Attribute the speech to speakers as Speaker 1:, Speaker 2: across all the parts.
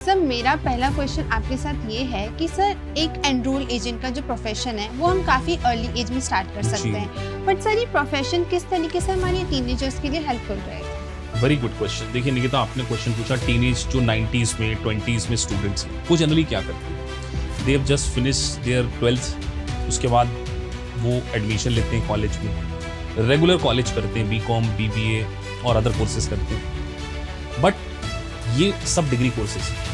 Speaker 1: Sir मेरा पहला question आपके साथ ये है कि सर एक एनरोल एजेंट का जो प्रोफेशन है वो हम काफ़ी अर्ली एज में स्टार्ट कर सकते हैं, बट सर ये प्रोफेशन किस तरीके से हमारे टीनेजर्स के लिए हेल्पफुल रहेगा?
Speaker 2: Very good question. देखिए निकिता, आपने क्वेश्चन पूछा टीनेज जो 90s में 20s में स्टूडेंट्स हैं वो जनरली क्या करते हैं? They have just finish their 12th, उसके बाद वो एडमिशन लेते हैं कॉलेज में, रेगुलर कॉलेज करते हैं, बीकॉम बीबीए और अदर कोर्सेज करते हैं, बट ये सब डिग्री कोर्सेज हैं।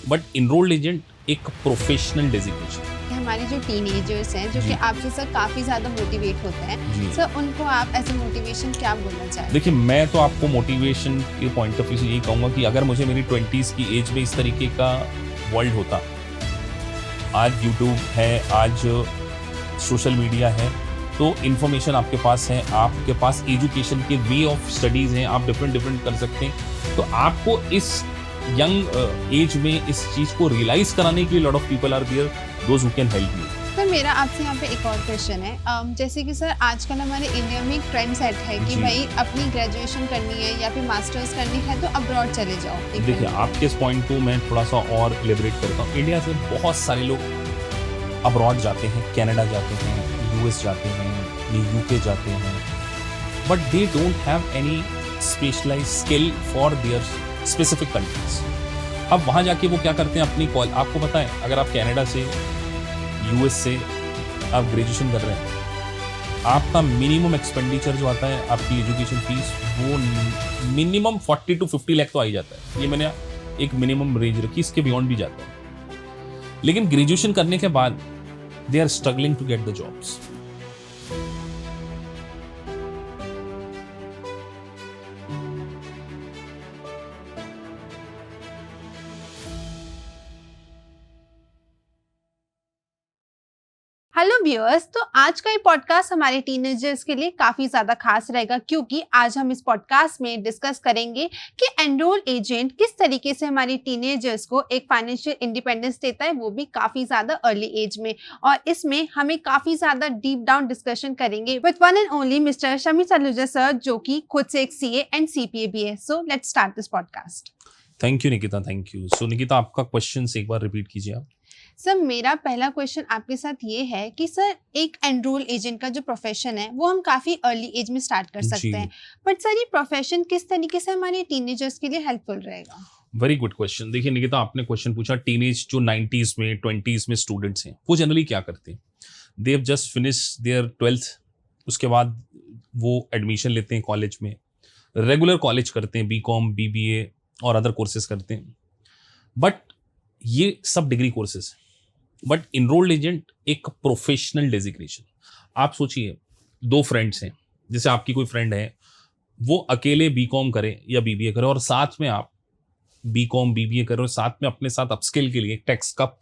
Speaker 2: बट इनरोल्ड एजेंट एक प्रोफेशनल डेजिग्नेशन।
Speaker 1: हमारे जो टीनेजर्स हैं जो कि आपसे सर काफ़ी ज़्यादा मोटिवेट होते हैं, सर उनको आप एज ए मोटिवेशन क्या बोलना चाहते हैं?
Speaker 2: देखिए, मैं तो आपको मोटिवेशन के पॉइंट ऑफ व्यू से यही कहूँगा कि अगर मुझे मेरी 20s की एज में इस तरीके का वर्ल्ड होता, आज यूट्यूब है, आज सोशल मीडिया है, तो इन्फॉर्मेशन आपके पास है, आपके पास एजुकेशन के वे ऑफ स्टडीज़ हैं, आप डिफरेंट कर सकते हैं। तो आपको इस यंग एज में इस चीज़ को रियलाइज़ कराने के लिए lot of people are there, those who can help you.
Speaker 1: Sir मेरा आपसे यहाँ पे एक और क्वेश्चन है, जैसे कि सर आजकल हमारे इंडिया में एक ट्रेंड सेट है कि भाई अपनी ग्रेजुएशन करनी है या फिर मास्टर्स करनी है तो अब्रॉड चले जाओ।
Speaker 2: देखिए, आपके इस पॉइंट को मैं थोड़ा सा और एलिब्रेट करता हूँ। इंडिया से बहुत सारे लोग अब्रॉड जाते हैं, कनाडा जाते हैं, यूएस जाते हैं, यूके जाते हैं, but they don't have any specialised skill for their specific countries. अब वहाँ जाके वो क्या करते हैं, अपनी आपको पता है, अगर आप कनाडा से, यूएस से आप ग्रेजुएशन कर रहे हैं, आपका मिनिमम एक्सपेंडिचर जो आता है, आपकी एजुकेशन फीस, वो मिनिमम 40 to 50 लाख तो आ ही जाता है। ये मैंने एक मिनिमम रेंज रखी, इसके बियॉन्ड भी जाता है। लेकिन ग्रेजुएशन करने के बाद they are struggling to get the jobs.
Speaker 1: Hello viewers, तो आज का ये पॉडकास्ट हमारे टीनेजर्स के लिए काफ़ी ज़्यादा खास रहेगा क्योंकि आज हम इस पॉडकास्ट में डिस्कस करेंगे कि एनरोल एजेंट किस तरीके से हमारे टीनेजर्स को एक फाइनेंशियल इंडिपेंडेंस देता है, वो भी काफ़ी ज़्यादा अर्ली एज में। और इसमें हमें काफ़ी ज़्यादा डीप डाउन डिस्कशन करेंगे with one and only mister Shami Saluja sir, जो कि खुद से एक CA एंड CPA भी है। So let's start this podcast.
Speaker 2: Thank you Nikita, thank you. So Nikita, आपका क्वेश्चन एक बार रिपीट कीजिए आप।
Speaker 1: सर मेरा पहला क्वेश्चन आपके साथ ये है कि सर एक एनरोल एजेंट का जो प्रोफेशन है वो हम काफ़ी अर्ली एज में स्टार्ट कर सकते हैं, बट सर ये प्रोफेशन किस तरीके से हमारे टीनेजर्स के लिए हेल्पफुल रहेगा?
Speaker 2: Very good question. देखिए निकिता, आपने क्वेश्चन पूछा टीनेज जो 90s में 20s में स्टूडेंट्स हैं वो जनरली क्या करते हैं? They have just finish their 12th, उसके बाद वो एडमिशन लेते हैं कॉलेज में, रेगुलर कॉलेज करते हैं, बीकॉम बीबीए और अदर कोर्सेज करते हैं, बट ये सब degree courses. But enrolled agent एक प्रोफेशनल डेजिग्नेशन। आप सोचिए, दो फ्रेंड्स हैं, जैसे आपकी कोई फ्रेंड है, वो अकेले बीकॉम करे या बीबीए करे, और साथ में आप बीकॉम बीबीए करो, साथ में अपने साथ अपस्किल के लिए टैक्स का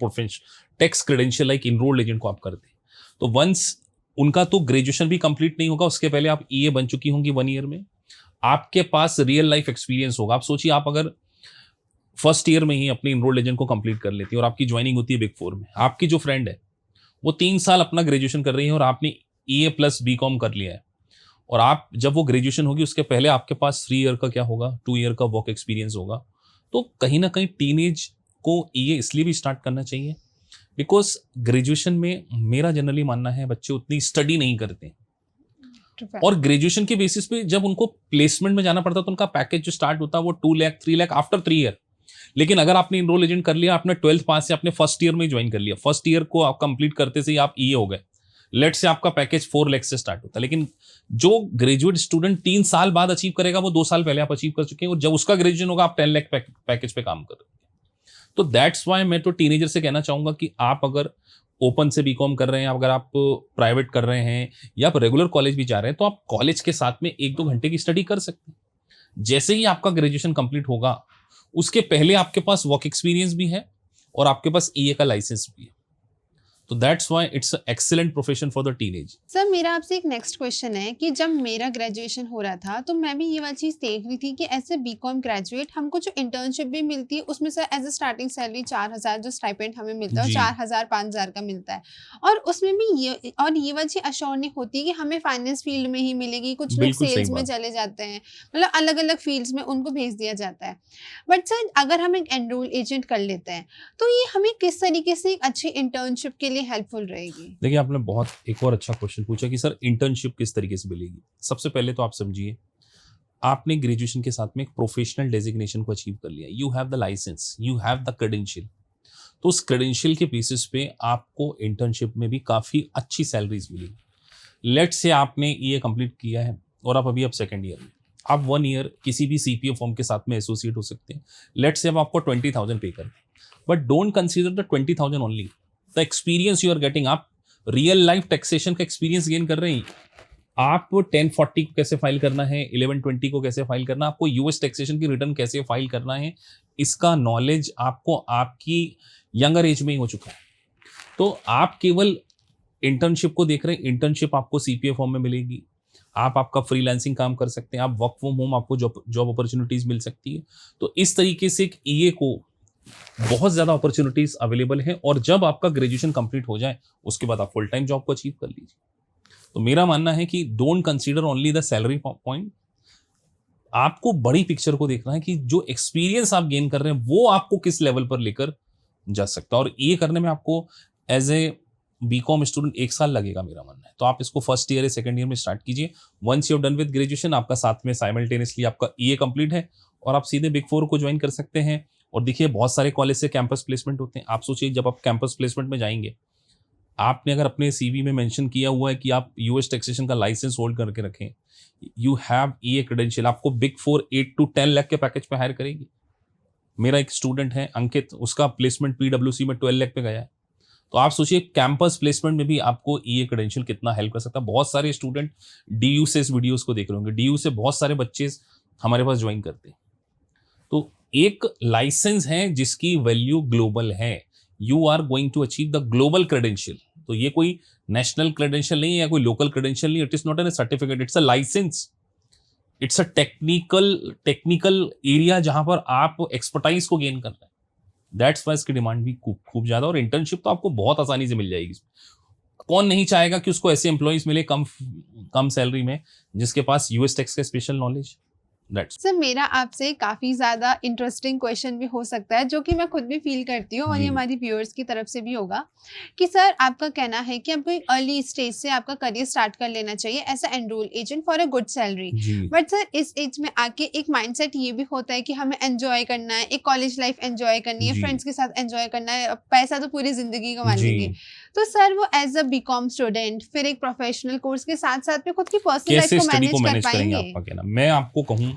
Speaker 2: tax credential like enrolled agent को आप करते हैं। तो वंस उनका तो ग्रेजुएशन भी कंप्लीट नहीं होगा, उसके पहले आप EA बन चुकी होंगी 1 ईयर में, आपके पास रियल लाइफ एक्सपीरियंस होगा। आप सोचिए, आप अगर फर्स्ट ईयर में ही अपनी इनरोल्ड एजेंट को कंप्लीट कर लेती है और आपकी ज्वाइनिंग होती है बिग 4 में, आपकी जो फ्रेंड है वो 3 साल अपना ग्रेजुएशन कर रही है और आपने EA प्लस बीकॉम कर लिया है, और आप जब वो ग्रेजुएशन होगी उसके पहले आपके पास 3 ईयर का क्या होगा, 2 ईयर का वर्क एक्सपीरियंस होगा। तो कहीं ना कहीं टीनेज को EA इसलिए भी स्टार्ट करना चाहिए बिकॉज ग्रेजुएशन में मेरा जनरली मानना है बच्चे उतनी स्टडी नहीं करते, और ग्रेजुएशन के बेसिस पे जब उनको प्लेसमेंट में जाना पड़ता है तो उनका पैकेज जो स्टार्ट होता है वो 2 लाख 3 लाख आफ्टर 3 ईयर। लेकिन अगर आपने इनरोल एजेंट कर लिया, आपने 12th पास से आपने फर्स्ट ईयर में ज्वाइन कर लिया, फर्स्ट ईयर को आप कंप्लीट करते से ही आप EA हो गए, लेट से आपका पैकेज 4 लाख से स्टार्ट होता है। लेकिन जो ग्रेजुएट स्टूडेंट 3 साल बाद अचीव करेगा वो 2 साल पहले आप अचीव कर चुके हैं, और जब उसका ग्रेजुएशन होगा आप 10 लाख पैकेज पे काम कर रहे हैं। तो दैट्स वाई मैं तो टीनेजर से कहना चाहूंगा कि आप अगर ओपन से बीकॉम कर रहे हैं, अगर आप प्राइवेट कर रहे हैं या आप रेगुलर कॉलेज भी जा रहे हैं, तो आप कॉलेज के साथ में 1-2 घंटे की स्टडी कर सकते हैं। जैसे ही आपका ग्रेजुएशन कंप्लीट होगा उसके पहले आपके पास वर्क एक्सपीरियंस भी है और आपके पास EA का लाइसेंस भी है, तो that's why it's a excellent profession for the teenage.
Speaker 1: Sir मेरा आपसे एक नेक्स्ट क्वेश्चन है कि जब मेरा ग्रेजुएशन हो रहा था तो मैं भी ये वाली चीज़ देख रही थी कि ऐसे बीकॉम ग्रेजुएट हमको जो इंटर्नशिप भी मिलती है उसमें sir as a starting salary 4,000 जो स्टाइपेंड हमें मिलता है और
Speaker 2: जी
Speaker 1: 4,000 5,000 का मिलता है। और उसमें भी ये वाली चीज़ अश्योर नहीं होती कि हमें फाइनेंस फील्ड में ही मिलेगी, कुछ लोग
Speaker 2: बिल्कुल सही
Speaker 1: सेल्स में
Speaker 2: बात।
Speaker 1: चले जाते हैं, मतलब अलग अलग फील्ड्स में उनको भेज दिया जाता है। बट सर अगर हम एक एनरोल एजेंट कर लेते हैं तो ये हमें किस तरीके से एक अच्छी इंटर्नशिप के लिए हेल्पफुल रहेगी?
Speaker 2: देखिए आपने बहुत एक और अच्छा क्वेश्चन पूछा कि सर इंटर्नशिप किस तरीके से मिलेगी। सबसे पहले तो आप समझिए, आपने ग्रेजुएशन के साथ में एक प्रोफेशनल डेजिग्नेशन को अचीव कर लिया, you have the licence, you have the credential. तो उस क्रेडेंशियल के बेसिस पे आपको इंटर्नशिप में भी काफ़ी अच्छी सैलरीज मिलेगी। लेट्स से आपने ये कंप्लीट किया है और आप अभी अब सेकेंड ईयर में, आप 1 ईयर किसी भी सीपीओ फॉर्म के साथ में एसोसिएट हो सकते हैं। लेट्स से अब आपको 20,000 पे करें, but don't consider the 20,000 only, the experience you are getting. आप रियल लाइफ टैक्सेशन का एक्सपीरियंस गेन कर रहे हैं। आप 1040 को कैसे फाइल करना है, 1120 को कैसे फाइल करना, आपको यूएस टैक्सेशन की रिटर्न कैसे फाइल करना है, इसका नॉलेज आपको आपकी यंगर एज में ही हो चुका है। तो आप केवल इंटर्नशिप को देख रहे हैं, इंटर्नशिप आपको सीपीए फॉर्म में मिलेगी, आप आपका फ्रीलांसिंग काम कर सकते हैं, आप वर्क फ्रॉम होम, आपको जॉब अपॉर्चुनिटीज मिल सकती है। तो इस तरीके से एक ईए को बहुत ज़्यादा अपॉर्चुनिटीज अवेलेबल हैं, और जब आपका ग्रेजुएशन कंप्लीट हो जाए उसके बाद आप फुल टाइम जॉब को अचीव कर लीजिए। तो मेरा मानना है कि don't consider only the salary point, आपको बड़ी पिक्चर को देखना है कि जो एक्सपीरियंस आप गेन कर रहे हैं वो आपको किस लेवल पर लेकर जा सकता है। और ये करने में आपको एज ए बीकॉम स्टूडेंट 1 साल लगेगा मेरा मानना है। तो आप इसको फर्स्ट ईयर या सेकंड ईयर में स्टार्ट कीजिए। Once you done with graduation, आपका साथ में साइमल्टेनियसली आपका ईए कंप्लीट है और आप सीधे बिग 4 को ज्वाइन कर सकते हैं। और देखिए बहुत सारे कॉलेज से कैंपस प्लेसमेंट होते हैं। आप सोचिए जब आप कैंपस प्लेसमेंट में जाएंगे, आपने अगर अपने सीवी में मेंशन किया हुआ है कि आप यूएस टैक्सेशन का लाइसेंस होल्ड करके रखें, यू हैव ईए क्रेडेंशियल, आपको बिग 4 8 to 10 लाख के पैकेज पे हायर करेगी। मेरा एक स्टूडेंट है अंकित, उसका प्लेसमेंट पीडब्ल्यूसी में 12 लाख पे गया है। तो आप सोचिए कैंपस प्लेसमेंट में भी आपको ईए क्रेडेंशियल कितना हेल्प कर सकता है। बहुत सारे स्टूडेंट डीयू से इस वीडियोस को देख रहे होंगे, डीयू से बहुत सारे बच्चे हमारे पास ज्वाइन करते हैं। तो एक लाइसेंस है जिसकी वैल्यू ग्लोबल है, you are going to achieve the global credential. तो ये कोई नेशनल क्रेडेंशियल नहीं है या कोई लोकल क्रेडेंशियल नहीं, it is not an certificate, it's a license, it's a technical area जहां पर आप एक्सपर्टाइज को गेन कर रहे हैं। दैट्स वाई इसकी डिमांड भी खूब ज्यादा। और इंटर्नशिप तो आपको बहुत आसानी से मिल जाएगी। कौन नहीं चाहेगा कि उसको ऐसे एम्प्लॉइज मिले कम सैलरी में जिसके पास यूएस टैक्स का स्पेशल नॉलेज।
Speaker 1: सर मेरा आपसे काफ़ी ज़्यादा इंटरेस्टिंग क्वेश्चन भी हो सकता है जो कि मैं खुद भी फील करती हूँ और ये
Speaker 2: जी।
Speaker 1: हमारी व्यूअर्स की तरफ से भी होगा कि सर आपका कहना है कि आपको एक अर्ली स्टेज से आपका करियर स्टार्ट कर लेना चाहिए as a enrol agent for a good salary.
Speaker 2: जी
Speaker 1: बट सर इस एज में आके एक माइंडसेट ये भी होता है कि हमें एंजॉय करना है, एक कॉलेज लाइफ एंजॉय करनी है,
Speaker 2: जी
Speaker 1: फ्रेंड्स के साथ एंजॉय करना है, पैसा तो पूरी जिंदगी कमा
Speaker 2: जी
Speaker 1: लेंगे। तो सर वो एज अ बीकॉम स्टूडेंट फिर एक प्रोफेशनल कोर्स के साथ साथ में खुद की पर्सनल लाइफ
Speaker 2: कैसे
Speaker 1: को
Speaker 2: स्टडी को
Speaker 1: मैनेज कर
Speaker 2: मैनेज करेंगे,
Speaker 1: पाएंगे?
Speaker 2: आपका कहना। मैं आपको कहूँ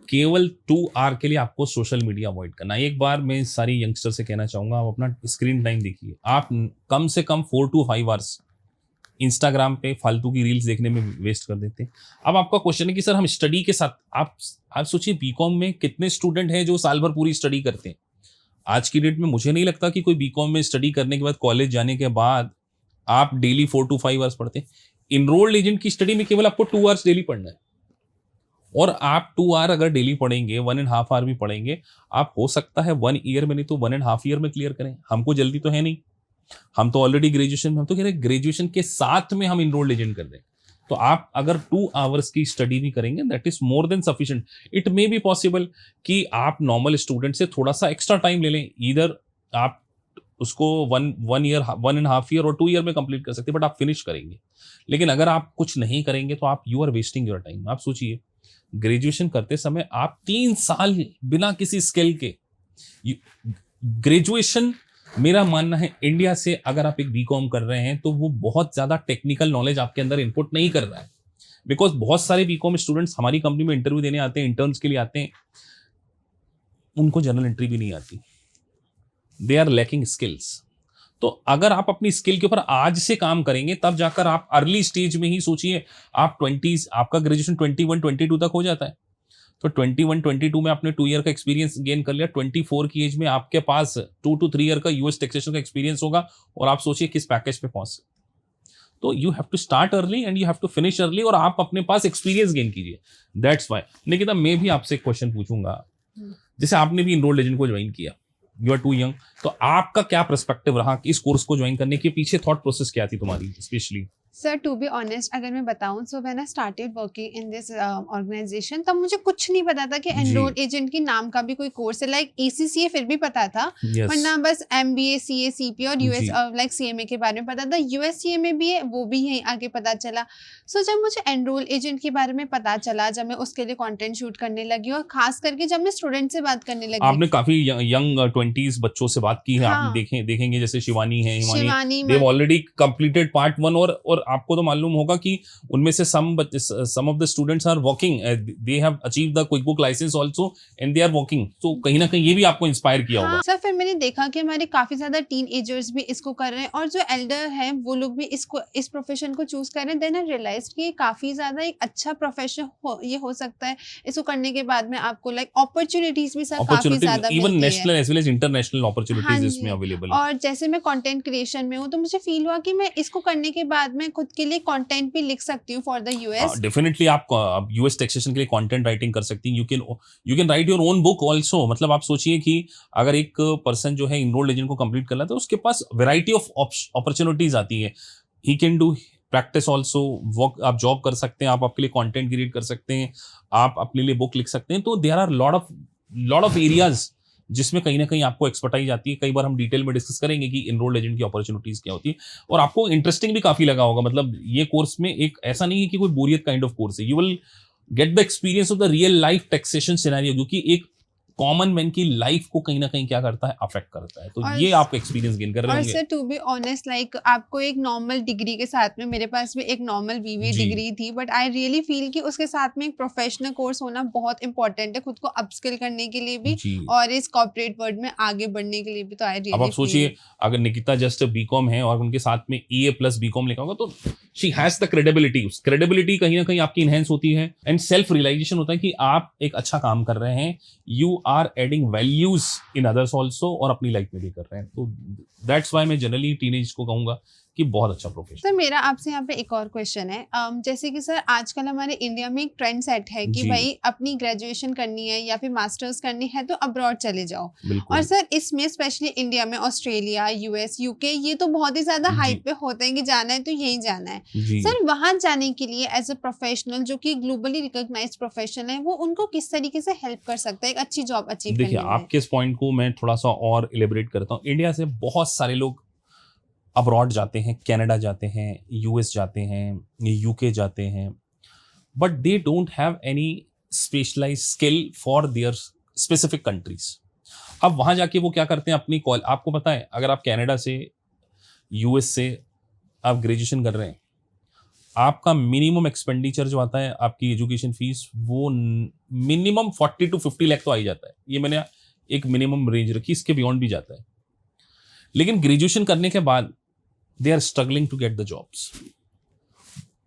Speaker 2: केवल 2 आवर के लिए आपको सोशल मीडिया अवॉइड करना। एक बार मैं सारी यंगस्टर से कहना चाहूंगा, आप अपना स्क्रीन टाइम देखिए। आप कम से कम 4 to 5 आवर्स इंस्टाग्राम पे फालतू की रील्स देखने में वेस्ट कर देते हैं। अब आपका क्वेश्चन है कि सर हम स्टडी के साथ, आप सोचिए बीकॉम में कितने स्टूडेंट हैं जो साल भर पूरी स्टडी करते हैं। आज की डेट में मुझे नहीं लगता कि कोई बीकॉम में स्टडी करने के बाद, कॉलेज जाने के बाद आप डेली 4 to 5 आवर्स पढ़ते हैं। इनरोल्ड एजेंट की स्टडी में केवल आपको 2 आवर्स डेली पढ़ना है। और आप 2 आवर अगर डेली पढ़ेंगे, 1.5 आवर भी पढ़ेंगे, आप हो सकता है 1 ईयर में नहीं तो 1.5 ईयर में क्लियर करें। हमको जल्दी तो है नहीं, हम तो ऑलरेडी ग्रेजुएशन में, हम तो कह रहे हैं ग्रेजुएशन के साथ में हम इनरोल्ड एजेंट कर रहे हैं। तो आप अगर 2 आवर्स की स्टडी भी करेंगे, that is more than sufficient. It may be possible कि आप नॉर्मल स्टूडेंट से थोड़ा सा एक्स्ट्रा टाइम ले लें, इधर आप उसको 1 ईयर, 1.5 ईयर और 2 ईयर में कंप्लीट कर सकते हैं, बट आप फिनिश करेंगे। लेकिन अगर आप कुछ नहीं करेंगे तो आप you are wasting your time. आप सोचिए ग्रेजुएशन करते समय आप 3 साल बिना किसी स्किल के, ग्रेजुएशन मेरा मानना है इंडिया से अगर आप एक बीकॉम कर रहे हैं तो वो बहुत ज्यादा टेक्निकल नॉलेज आपके अंदर इनपुट नहीं कर रहा है। बिकॉज बहुत सारे बीकॉम स्टूडेंट्स हमारी कंपनी में इंटरव्यू देने आते हैं, इंटर्न्स के लिए आते हैं, उनको जनरल एंट्री भी नहीं आती, दे आर लैकिंग स्किल्स। तो अगर आप अपनी स्किल के ऊपर आज से काम करेंगे तब जाकर आप अर्ली स्टेज में ही, सोचिए आप 20s, आपका ग्रेजुएशन 21 22 तक हो जाता है, तो 21-22 में आपने 2 ईयर का एक्सपीरियंस गेन कर लिया, 24 की एज में आपके पास 2 to 3 ईयर का यूएस टैक्सेशन का एक्सपीरियंस होगा और आप सोचिए किस पैकेज पे पहुंच सकते। तो you have to start early and you have to finish early, और आप अपने पास एक्सपीरियंस गेन कीजिए। That's why. निकिता, मैं भी आपसे एक क्वेश्चन पूछूंगा, जैसे आपने भी इनरोल्ड एजेंट को ज्वाइन किया, यू आर टू यंग, तो आपका क्या पर्सपेक्टिव रहा इस कोर्स को ज्वाइन करने के पीछे, थॉट प्रोसेस क्या थी तुम्हारी specially?
Speaker 1: Sir to be honest अगर मैं बताऊं, so when I started working in this organisation, तब मुझे कुछ नहीं पता था कि
Speaker 2: जी।
Speaker 1: एनरोल एजेंट की नाम का भी कोई कोर्स है। लाइक ACCA फिर भी पता था,
Speaker 2: Yes.
Speaker 1: वरना बस MBA CA CP और US
Speaker 2: जी।
Speaker 1: लाइक CMA के बारे में पता था। USCA में भी है, वो भी यहीं आगे पता चला। सो जब मुझे एनरोल एजेंट के बारे में पता चला, जब मैं उसके लिए कंटेंट शूट करने लगी और खास करके जब मैं स्टूडेंट से बात करने लगी,
Speaker 2: आपने काफी यंग 20s बच्चों से बात की है।
Speaker 1: हाँ।
Speaker 2: आप देखेंगे जैसे शिवानी है, Himani,
Speaker 1: Shivani
Speaker 2: they have already completed part 1, और आपको तो मालूम होगा कि उनमें से some of the students are working, they have achieve the quick book licence also and they are working. तो कहीं ना कहीं ये भी आपको इंस्पायर किया होगा।
Speaker 1: हाँ, सर फिर मैंने देखा कि हमारे काफी ज्यादा टीन एजर्स भी इसको कर रहे हैं और जो एल्डर हैं वो लोग भी इस प्रोफेशन को चूज कर रहे हैं। देन आई रियलाइज कि ये काफी ज्यादा एक अच्छा प्रोफेशन ये हो सकता है। इसको करने के बाद में आपको लाइक अपॉर्चुनिटीज भी सर काफी ज्यादा
Speaker 2: इवन
Speaker 1: मिलती
Speaker 2: नेशनल
Speaker 1: है।
Speaker 2: एज वेल एज इंटरनेशनल
Speaker 1: हाँ
Speaker 2: अपॉर्चुनिटीज
Speaker 1: जी।
Speaker 2: इसमें अवेलेबल है।
Speaker 1: और जैसे मैं कंटेंट क्रिएशन में हूँ, तो मुझे फील हुआ कि मैं इसको करने के बाद में खुद के लिए कंटेंट भी लिख सकती हूँ फॉर द US।
Speaker 2: डेफिनेटली आप यूएस टैक्सेशन के लिए कंटेंट राइटिंग कर सकती हैं। You can write your own book also. मतलब आप सोचिए कि अगर एक पर्सन जो है इनरोल्ड एजेंट को कंप्लीट कर लेता है तो उसके पास वैरायटी ऑफ अपॉर्चुनिटीज आती है। He can do practice also, work, आप जॉब कर सकते हैं, आप आपके लिए कंटेंट क्रिएट कर सकते हैं, आप अपने लिए बुक लिख सकते हैं। तो there are lot of areas जिसमें कहीं ना कहीं आपको एक्सपर्टाइज आती है। कई बार हम डिटेल में डिस्कस करेंगे कि इनरोल्ड एजेंट की अपॉर्चुनिटीज क्या होती है, और आपको इंटरेस्टिंग भी काफी लगा होगा। मतलब ये कोर्स में एक ऐसा नहीं है कि कोई बोरियत काइंड ऑफ कोर्स है। You will get the experience of the real life taxation scenario, क्योंकि एक कॉमन मैन की लाइफ को कहीं ना कहीं क्या करता है, अफेक्ट करता है। तो
Speaker 1: और
Speaker 2: ये आप एक्सपीरियंस गेन कर रहे
Speaker 1: और
Speaker 2: होंगे।
Speaker 1: Sir to be honest like आपको एक नॉर्मल डिग्री के साथ में, मेरे पास भी एक नॉर्मल BBA
Speaker 2: जी।
Speaker 1: डिग्री थी, बट आई रियली फील कि उसके साथ में एक प्रोफेशनल कोर्स होना बहुत इंपॉर्टेंट है, खुद को अपस्किल करने के लिए भी
Speaker 2: जी।
Speaker 1: और इस कॉर्पोरेट वर्ल्ड में आगे बढ़ने के लिए भी। तो आई
Speaker 2: अब
Speaker 1: रियली
Speaker 2: आप सोचिए अगर निकिता जस्ट बीकॉम है और उनके साथ में EA+ बीकॉम लिखा होगा, तो शी हैज द क्रेडिबिलिटी। उस क्रेडिबिलिटी कहीं ना कहीं आपकी इनहेंस होती है, एंड सेल्फ रियलाइजेशन होता है कि आप एक अच्छा काम कर रहे हैं, you are adding values in others also, और अपनी लाइफ में भी कर रहे हैं। तो दैट्स वाई मैं जनरली टीनेज को कहूंगा कि बहुत अच्छा प्रोफेशन।
Speaker 1: सर मेरा आपसे यहाँ पे एक और क्वेश्चन है। जैसे कि सर आजकल हमारे इंडिया में एक ट्रेंड सेट है कि
Speaker 2: जी।
Speaker 1: भाई अपनी ग्रेजुएशन करनी है या फिर मास्टर्स करनी है तो अब्रॉड चले जाओ।
Speaker 2: बिल्कुल।
Speaker 1: और सर इसमें स्पेशली इंडिया में ऑस्ट्रेलिया, US, UK ये तो बहुत ही ज्यादा
Speaker 2: जी।
Speaker 1: हाइप पे होते हैं कि जाना है तो यही जाना है।
Speaker 2: जी।
Speaker 1: सर वहां जाने के लिए एज अ प्रोफेशनल जो कि ग्लोबली रिकॉग्नाइज्ड प्रोफेशनल है, वो उनको किस तरीके से हेल्प कर सकता है एक अच्छी जॉब अचीव करने
Speaker 2: देखिए,
Speaker 1: में?
Speaker 2: आपके इस पॉइंट को मैं थोड़ा सा और एलिब्रेट करता हूँ। इंडिया से बहुत सारे लोग अब्रॉड जाते हैं, कनाडा जाते हैं, US जाते हैं, UK जाते हैं, but they don't have any specialised skill for their specific countries. अब वहां जाके वो क्या करते हैं, अपनी कॉल, आपको पता है अगर आप कनाडा से, US से आप ग्रेजुएशन कर रहे हैं, आपका मिनिमम एक्सपेंडिचर जो आता है, आपकी एजुकेशन फीस, वो मिनिमम 40 to 50 लाख तो आ ही जाता है। ये मैंने एक मिनिमम रेंज रखी, इसके बियॉन्ड भी जाता है। लेकिन ग्रेजुएशन करने के बाद they are struggling to get the jobs.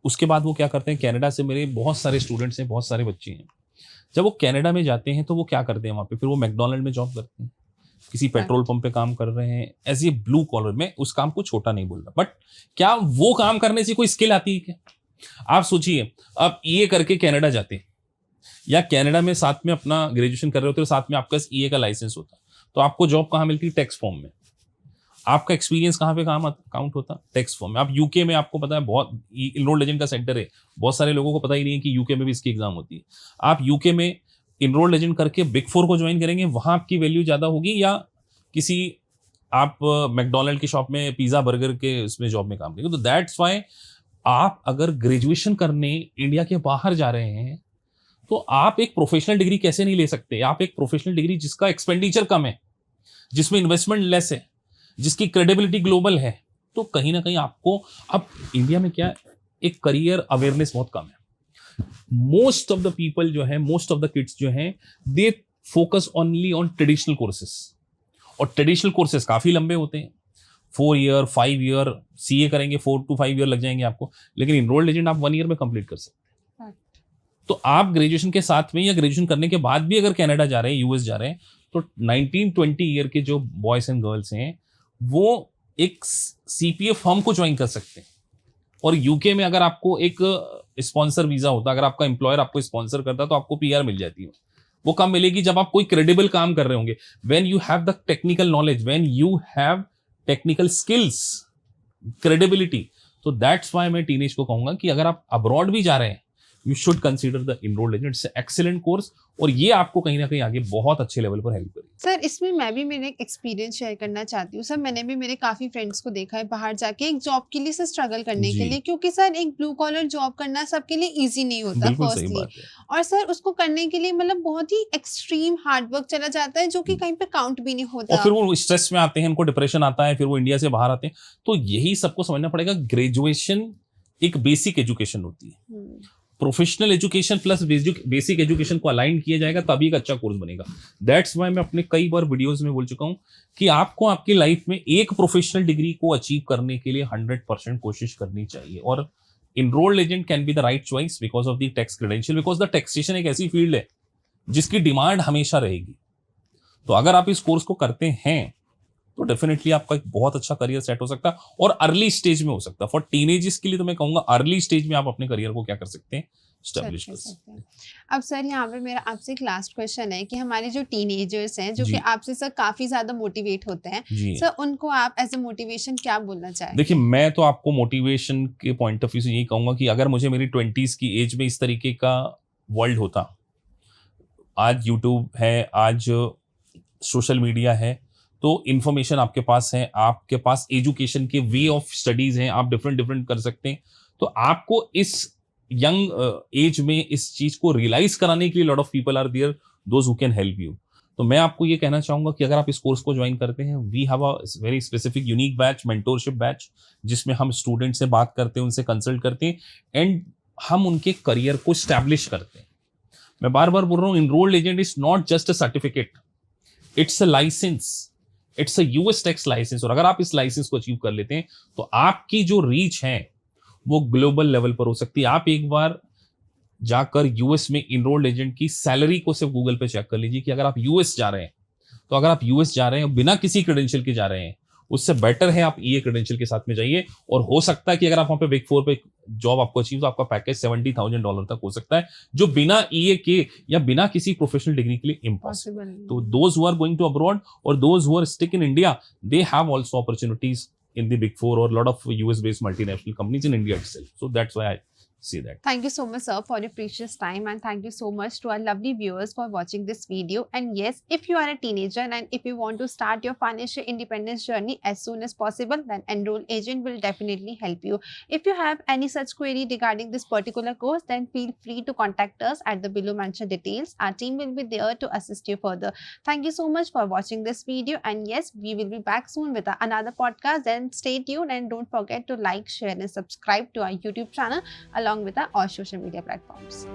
Speaker 2: उसके बाद वो क्या करते हैं, कनाडा से मेरे बहुत सारे स्टूडेंट्स हैं, बहुत सारे बच्चे हैं, जब वो कनाडा में जाते हैं तो वो क्या करते हैं वहाँ पे, फिर वो मैकडोनल्ड में जॉब करते हैं, किसी पेट्रोल पंप पे काम कर रहे हैं, एज ए ब्लू कॉलर में। उस काम को छोटा नहीं बोल रहा, बट क्या वो काम करने से कोई स्किल आती है क्या? आप सोचिए, आप EA करके कनाडा जाते हैं या कनाडा में साथ में अपना ग्रेजुएशन कर रहे होते हो, साथ में आपका EA का लाइसेंस होता, तो आपको जॉब कहाँ मिलती है? टैक्स फॉर्म में। आपका एक्सपीरियंस कहाँ पे काउंट होता? टैक्स फॉर्म में। आप UK में, आपको पता है बहुत इनरोल्ड एजेंट का सेंटर है, बहुत सारे लोगों को पता ही नहीं है कि UK में भी इसकी एग्जाम होती है। आप UK में इनरोल्ड एजेंट करके बिग 4 को ज्वाइन करेंगे, वहां आपकी वैल्यू ज्यादा होगी, या किसी आप मैकडोनल्ड की शॉप में पिज्जा बर्गर के उसमें जॉब में काम करेंगे? तो दैट्स वाई आप अगर ग्रेजुएशन करने इंडिया के बाहर जा रहे हैं तो आप एक प्रोफेशनल डिग्री कैसे नहीं ले सकते? आप एक प्रोफेशनल डिग्री जिसका एक्सपेंडिचर कम है, जिसमें इन्वेस्टमेंट लेस है, जिसकी क्रेडिबिलिटी ग्लोबल है, तो कहीं ना कहीं आपको, अब इंडिया में क्या, एक करियर अवेयरनेस बहुत कम है। मोस्ट ऑफ द पीपल जो है, मोस्ट ऑफ द किड्स जो हैं, they focus only on traditional courses, और ट्रेडिशनल कोर्सेस काफी लंबे होते हैं, 4 ईयर 5 ईयर CA करेंगे 4 to 5 ईयर लग जाएंगे आपको, लेकिन इनरोल्ड एजेंट आप 1 ईयर में कंप्लीट कर सकते हैं। तो आप ग्रेजुएशन के साथ में या ग्रेजुएशन करने के बाद भी अगर कनाडा जा रहे हैं, यूएस जा रहे हैं, तो 19-20 ईयर के जो बॉयज एंड गर्ल्स हैं वो एक सीपीए फर्म को ज्वाइन कर सकते हैं। और यूके में अगर आपको एक स्पॉन्सर वीजा होता, अगर आपका एम्प्लॉयर आपको स्पॉन्सर करता, तो आपको पीआर मिल जाती है। वो कब मिलेगी? जब आप कोई क्रेडिबल काम कर रहे होंगे, when you have the technical knowledge, when you have technical skills, credibility. तो दैट्स व्हाई मैं टीनेज को कहूंगा कि अगर आप अब्रॉड भी जा रहे हैं, you should consider the enrolled agent. It's excellent course और ये आपको कहीं ना कहीं आगे बहुत अच्छे लेवल पर हेल्प करेगी।
Speaker 1: सर इसमें मैं भी मेरा एक एक्सपीरियंस शेयर करना चाहती हूँ। सर मैंने भी मेरे काफ़ी फ्रेंड्स को देखा है बाहर जाके एक जॉब के लिए सर स्ट्रगल करने
Speaker 2: जी।
Speaker 1: के लिए, क्योंकि सर एक ब्लू कॉलर जॉब करना सबके लिए इजी नहीं होता
Speaker 2: बिल्कुल सही
Speaker 1: फर्स्टली।
Speaker 2: बात है।
Speaker 1: और सर उसको करने के लिए मतलब बहुत ही एक्सट्रीम हार्ड वर्क चला जाता है जो कि कहीं पे काउंट भी नहीं
Speaker 2: और
Speaker 1: होता।
Speaker 2: फिर वो स्ट्रेस में आते हैं, उनको डिप्रेशन आता है, फिर वो इंडिया से बाहर आते हैं। तो यही सबको समझना पड़ेगा, ग्रेजुएशन एक बेसिक एजुकेशन होती है।
Speaker 1: Hmm,
Speaker 2: professional education plus basic education को अलाइन किया जाएगा तभी एक अच्छा कोर्स बनेगा। दैट्स व्हाई मैं अपने कई बार वीडियोस में बोल चुका हूं कि आपको आपकी लाइफ में एक प्रोफेशनल डिग्री को अचीव करने के लिए 100% कोशिश करनी चाहिए। और enrolled agent can be the right choice because of the tax credential, because the taxation एक ऐसी फील्ड है जिसकी डिमांड हमेशा रहेगी। तो अगर आप इस कोर्स को करते हैं तो डेफिनेटली आपका एक बहुत अच्छा करियर सेट हो सकता है और अर्ली स्टेज में हो सकता है। फॉर टीनेजर्स के लिए तो मैं कहूंगा अर्ली स्टेज में आप अपने करियर को क्या कर सकते हैं, स्टैब्लिश कर सकते हैं।
Speaker 1: अब सर यहाँ पे मेरा आपसे एक लास्ट क्वेश्चन है कि हमारे जो टीनेजर्स हैं जो
Speaker 2: जी।
Speaker 1: कि आपसे सर काफी ज्यादा मोटिवेट होते हैं,
Speaker 2: जी
Speaker 1: सर उनको आप एज ए मोटिवेशन क्या बोलना चाहेंगे?
Speaker 2: देखिए, मैं तो आपको मोटिवेशन के पॉइंट ऑफ व्यू से यही कहूंगा कि अगर मुझे मेरी 20s की एज में इस तरीके का वर्ल्ड होता, आज यूट्यूब है, आज सोशल मीडिया है, तो इन्फॉर्मेशन आपके पास है, आपके पास एजुकेशन के वे ऑफ स्टडीज हैं, आप डिफरेंट कर सकते हैं। तो आपको इस यंग एज में इस चीज को रियलाइज कराने के लिए lot of people are there, those who can help you. तो मैं आपको ये कहना चाहूंगा कि अगर आप इस कोर्स को ज्वाइन करते हैं, we have a very specific unique batch, mentorship batch, जिसमें हम स्टूडेंट से बात करते हैं, उनसे कंसल्ट करते हैं एंड हम उनके करियर को स्टैब्लिश करते हैं। मैं बार बार बोल रहा हूँ, enrolled agent is not just a certificate, it's a license, it's a US tax license. और अगर आप इस लाइसेंस को अचीव कर लेते हैं तो आपकी जो रीच है वो ग्लोबल लेवल पर हो सकती है। आप एक बार जाकर यूएस में इनरोल्ड एजेंट की सैलरी को सिर्फ गूगल पे चेक कर लीजिए कि अगर आप यूएस जा रहे हैं, तो अगर आप यूएस जा रहे हैं बिना किसी क्रेडेंशियल के जा रहे हैं, उससे बेटर है आप ईए क्रेडेंशियल के साथ में जाइए। और हो सकता है कि अगर आप वहां पे बिग फोर पे जॉब आपको अचीव, तो आपका पैकेज $70,000 तक हो सकता है, जो बिना ईए के या बिना किसी प्रोफेशनल डिग्री के लिए इम्पॉसिबल। तो those who are going to abroad और those who are stick in India, they have also opportunities in the big four or a lot of US based multinational companies in India itself. So that's why I say that.
Speaker 1: Thank you so much, sir, for your precious time, and thank you so much to our lovely viewers for watching this video. And yes, if you are a teenager and if you want to start your financial independence journey as soon as possible, then Enroll Agent will definitely help you. If you have any such query regarding this particular course, then feel free to contact us at the below mentioned details. Our team will be there to assist you further. Thank you so much for watching this video, and yes, we will be back soon with another podcast. Then stay tuned and don't forget to like, share and subscribe to our YouTube channel along with our all social media platforms.